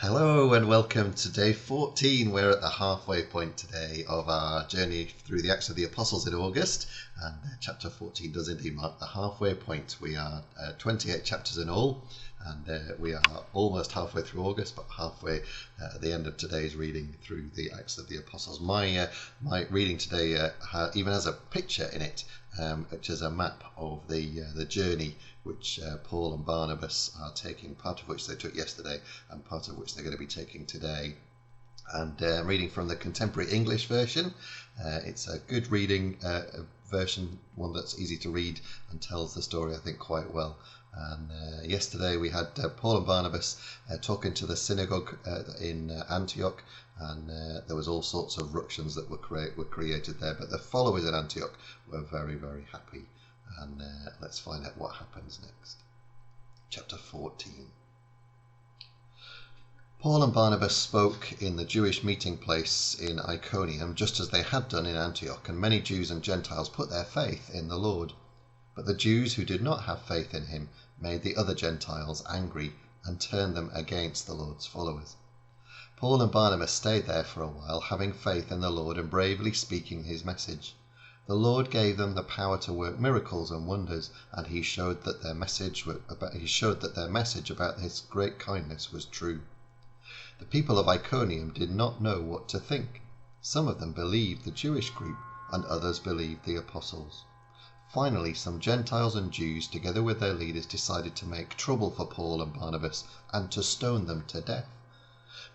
Hello and welcome to day 14. We're at the halfway point today of our journey through the Acts of the Apostles in August, and chapter 14 does indeed mark the halfway point. We are 28 chapters in all, and we are almost halfway through August, but halfway at the end of today's reading through the Acts of the Apostles. My reading today even has a picture in it, which is a map of the journey which Paul and Barnabas are taking, part of which they took yesterday and part of which they're going to be taking today. And reading from the Contemporary English version. It's a good reading version, one that's easy to read and tells the story, I think, quite well. And yesterday we had Paul and Barnabas talking to the synagogue in Antioch, and there was all sorts of ructions that were created there, but the followers in Antioch were very, very happy. And let's find out what happens next. Chapter 14. Paul and Barnabas spoke in the Jewish meeting place in Iconium, just as they had done in Antioch, and many Jews and Gentiles put their faith in the Lord. But the Jews who did not have faith in him made the other Gentiles angry and turned them against the Lord's followers. Paul and Barnabas stayed there for a while, having faith in the Lord and bravely speaking his message. The Lord gave them the power to work miracles and wonders, and he showed that their message about his great kindness was true. The people of Iconium did not know what to think. Some of them believed the Jewish group, and others believed the apostles. Finally, some Gentiles and Jews, together with their leaders, decided to make trouble for Paul and Barnabas and to stone them to death.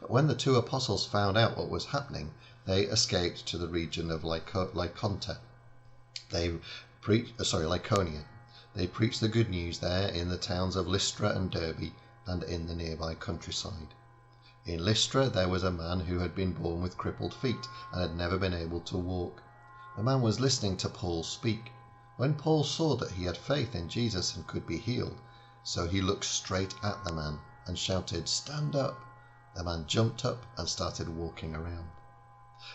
But when the two apostles found out what was happening, they escaped to the region of Lycaonia. They preached the good news there in the towns of Lystra and Derbe and in the nearby countryside. In Lystra there was a man who had been born with crippled feet and had never been able to walk. The man was listening to Paul speak. When Paul saw that he had faith in Jesus and could be healed, so he looked straight at the man and shouted, "Stand up!" The man jumped up and started walking around.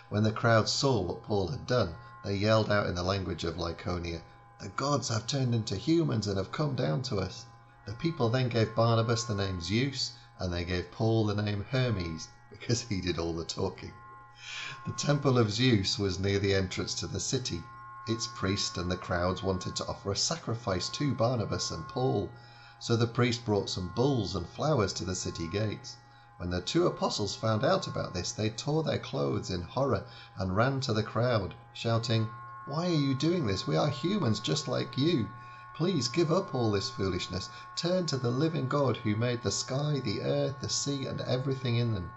When the crowd saw what Paul had done, they yelled out in the language of Lycaonia, "The gods have turned into humans and have come down to us." The people then gave Barnabas the name Zeus, and they gave Paul the name Hermes, because he did all the talking. The temple of Zeus was near the entrance to the city. Its priest and the crowds wanted to offer a sacrifice to Barnabas and Paul, so the priest brought some bulls and flowers to the city gates. When the two apostles found out about this, they tore their clothes in horror and ran to the crowd, shouting, "Why are you doing this? We are humans just like you. Please give up all this foolishness. Turn to the living God who made the sky, the earth, the sea, and everything in them.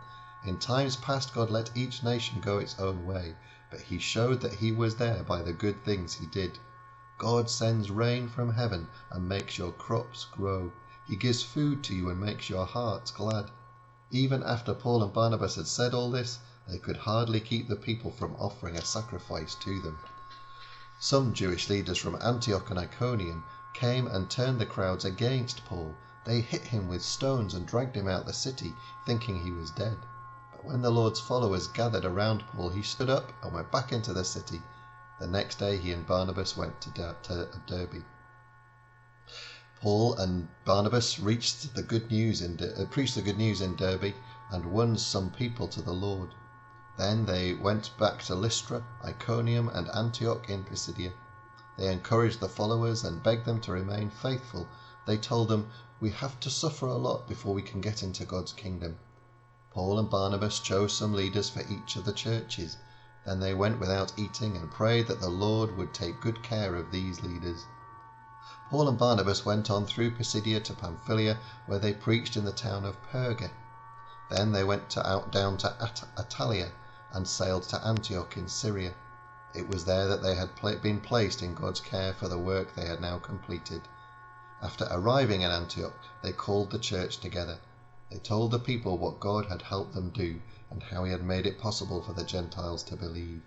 In times past God let each nation go its own way, but he showed that he was there by the good things he did. God sends rain from heaven and makes your crops grow. He gives food to you and makes your hearts glad." Even after Paul and Barnabas had said all this, they could hardly keep the people from offering a sacrifice to them. Some Jewish leaders from Antioch and Iconium came and turned the crowds against Paul. They hit him with stones and dragged him out the city, thinking he was dead. But when the Lord's followers gathered around Paul, he stood up and went back into the city. The next day he and Barnabas went to Derbe. Paul and Barnabas preached the good news in Derbe and won some people to the Lord. Then they went back to Lystra, Iconium, and Antioch in Pisidia. They encouraged the followers and begged them to remain faithful. They told them, "We have to suffer a lot before we can get into God's kingdom." Paul and Barnabas chose some leaders for each of the churches. Then they went without eating and prayed that the Lord would take good care of these leaders. Paul and Barnabas went on through Pisidia to Pamphylia, where they preached in the town of Perga. Then they went down to Attalia and sailed to Antioch in Syria. It was there that they had been placed in God's care for the work they had now completed. After arriving in Antioch, they called the church together. They told the people what God had helped them do and how he had made it possible for the Gentiles to believe.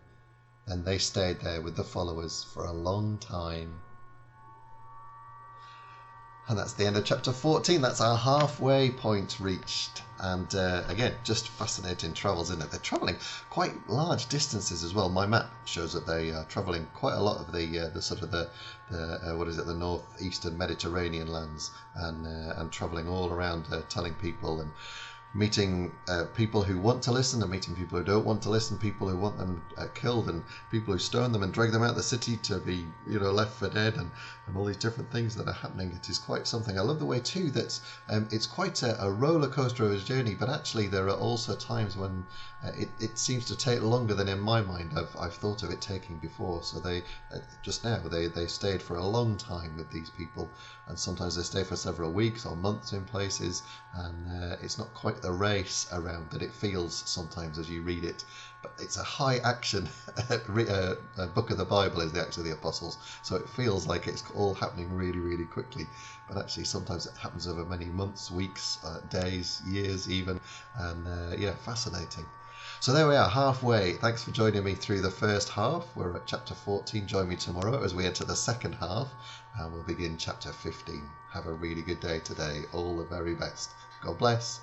Then they stayed there with the followers for a long time. And that's the end of chapter 14. That's our halfway point reached. And again, just fascinating travels, isn't it? They're travelling quite large distances as well. My map shows that they are travelling quite a lot of the northeastern Mediterranean lands, and travelling all around, telling people and meeting people who want to listen and meeting people who don't want to listen, people who want them killed and people who stone them and drag them out of the city to be, left for dead, and all these different things that are happening. It is quite something. I love the way too that it's quite a roller coaster of a journey, but actually there are also times when it seems to take longer than in my mind I've thought of it taking before. So they just now they stayed for a long time with these people, and sometimes they stay for several weeks or months in places, and it's not quite the race around that it feels sometimes as you read it. But it's a high action book of the Bible, is the Acts of the Apostles, so it feels like it's all happening really, really quickly. But actually sometimes it happens over many months, weeks, days, years even, and fascinating. So there we are, halfway. Thanks for joining me through the first half. We're at chapter 14. Join me tomorrow as we enter the second half, and we'll begin chapter 15. Have a really good day today. All the very best. God bless.